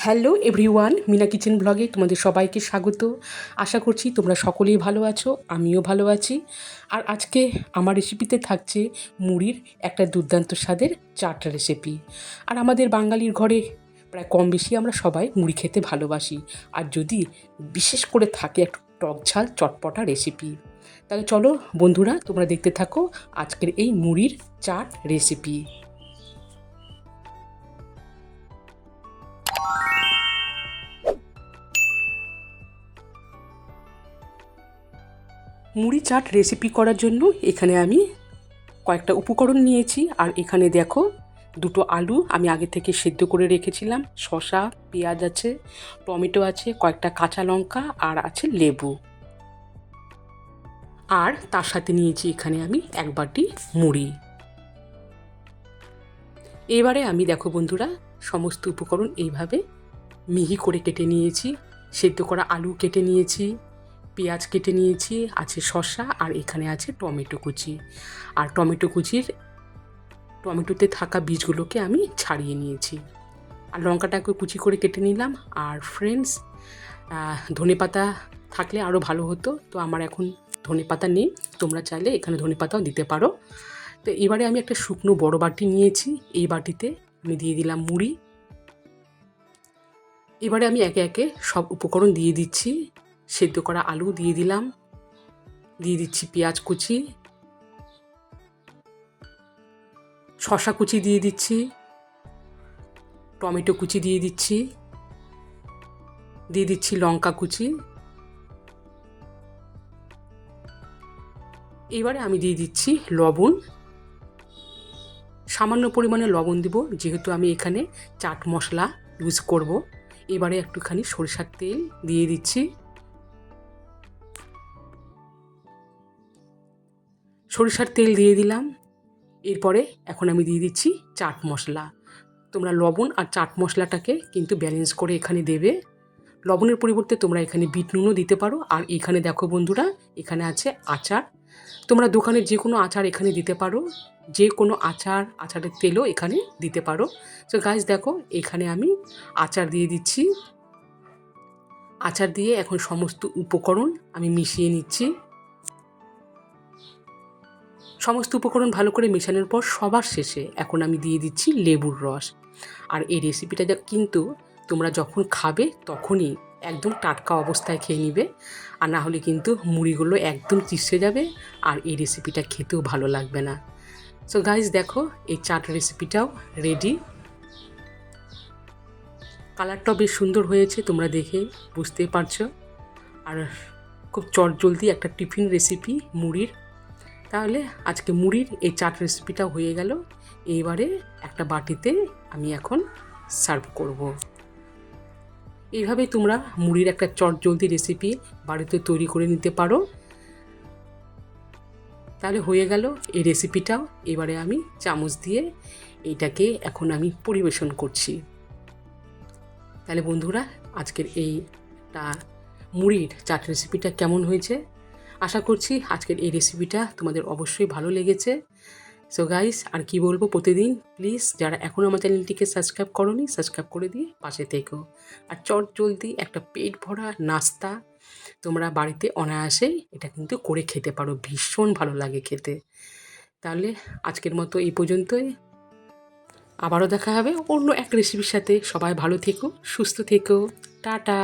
Hello everyone, Mina kitchen ব্লগে তোমাদের সবাইকে স্বাগত। আশা করছি তোমরা সকলেই ভালো আছো, আমিও ভালো আছি। আর আজকে আমার রেসিপিতে থাকছে মুড়ির একটা দুর্দান্ত স্বাদের চাট রেসিপি। আর আমাদের বাঙালির ঘরে প্রায় কম বেশি আমরা সবাই মুড়ি খেতে ভালোবাসি, আর যদি বিশেষ করে থাকে একটু টক ঝাল চটপটা রেসিপি। তাহলে চলো বন্ধুরা, তোমরা দেখতে থাকো আজকের এই মুড়ির চাট রেসিপি। মুড়ি চাট রেসিপি করার জন্য এখানে আমি কয়েকটা উপকরণ নিয়েছি। আর এখানে দেখো, দুটো আলু আমি আগে থেকে সেদ্ধ করে রেখেছিলাম, শসা, পেঁয়াজ আছে, টমেটো আছে, কয়েকটা কাঁচা লঙ্কা আর আছে লেবু। আর তার সাথে নিয়েছি এখানে আমি এক বাটি মুড়ি। এবারে আমি দেখো বন্ধুরা, সমস্ত উপকরণ এইভাবে মিহি করে কেটে নিয়েছি। সেদ্ধ করা আলু কেটে নিয়েছি, পেঁয়াজ কেটে নিয়েছি, আছে শসা, আর এখানে আছে টমেটো কুচি। আর টমেটোতে থাকা বীজগুলোকে আমি ছাড়িয়ে নিয়েছি। আর লঙ্কাটাকে কুচি করে কেটে নিলাম। আর ফ্রেন্ডস, ধনেপাতা থাকলে আরও ভালো হতো, তো আমার এখন ধনেপাতা নেই, তোমরা চাইলে এখানে ধনেপাতাও দিতে পারো। তো এবারে আমি একটা শুকনো বড় বাটি নিয়েছি, এই বাটিতে আমি দিয়ে দিলাম মুড়ি। এবারে আমি একে একে সব উপকরণ দিয়ে দিচ্ছি। সেদ্ধ করা আলু দিয়ে দিলাম, দিয়ে দিচ্ছি পেঁয়াজ কুচি, শসা কুচি দিয়ে দিচ্ছি, টমেটো কুচি দিয়ে দিচ্ছি, দিয়ে দিচ্ছি লঙ্কা কুচি। এবারে আমি দিয়ে দিচ্ছি লবণ, সামান্য পরিমাণে লবণ দিব, যেহেতু আমি এখানে চাট মশলা ইউজ করব। এবারে একটুখানি সরিষার তেল দিয়ে দিচ্ছি। সরিষার তেল দিয়ে দিলাম। এরপরে এখন আমি দিয়ে দিচ্ছি চাট মশলা। তোমরা লবণ আর চাট মশলাটাকে কিন্তু ব্যালেন্স করে এখানে দেবে। লবণের পরিবর্তে তোমরা এখানে বিট নুনও দিতে পারো। আর এখানে দেখো বন্ধুরা, এখানে আছে আচার। তোমরা দোকানের যে কোনো আচার এখানে দিতে পারো, যে কোনো আচারের তেলও এখানে দিতে পারো। তো গাইস দেখো, এখানে আমি আচার দিয়ে দিচ্ছি। আচার দিয়ে এখন সমস্ত উপকরণ আমি মিশিয়ে নিচ্ছি। সমস্ত উপকরণ ভালো করে মেশানোর পর সবার শেষে এখন আমি দিয়ে দিচ্ছি লেবুর রস। আর এই রেসিপিটা কিন্তু তোমরা যখন খাবে তখনই একদম টাটকা অবস্থায় খেয়ে নিবে, আর না হলে কিন্তু মুড়িগুলো একদম চিপসে যাবে, আর এই রেসিপিটা খেতেও ভালো লাগবে না। সো গাইজ দেখো, এই চাট রেসিপিটাও রেডি। কালারটাও বেশ সুন্দর হয়েছে, তোমরা দেখে বুঝতে পারছো। আর খুব চটজলদি একটা টিফিন রেসিপি মুড়ির। তাহলে আজকে মুড়ির এই চাট রেসিপিটা হয়ে গেল। এইবারে একটা বাটিতে আমি এখন সার্ভ করব। এইভাবে তোমরা মুড়ির একটা চটজলদি রেসিপি বাড়িতে তৈরি করে নিতে পারো। তাহলে হয়ে গেল এই রেসিপিটাও। এবারে আমি চামচ দিয়ে এইটাকে এখন আমি পরিবেশন করছি। তাহলে বন্ধুরা, আজকের এইটা মুড়ির চাট রেসিপিটা কেমন হয়েছে? আশা করছি আজকের এই রেসিপিটা তোমাদের অবশ্যই ভালো লেগেছে। সো গাইস, আর কি বলবো, প্রতিদিন প্লিজ যারা এখনও আমার চ্যানেলটিকে সাবস্ক্রাইব করোনি, সাবস্ক্রাইব করে দিয়ে পাশে থেকো। আর চটজলদি একটা পেট ভরা নাস্তা তোমরা বাড়িতে অনায়াসেই এটা কিন্তু করে খেতে পারো, ভীষণ ভালো লাগে খেতে। তাহলে আজকের মতো এই পর্যন্তই। আবারও দেখা হবে অন্য এক রেসিপির সাথে। সবাই ভালো থেকো, সুস্থ থেকো, টাটা।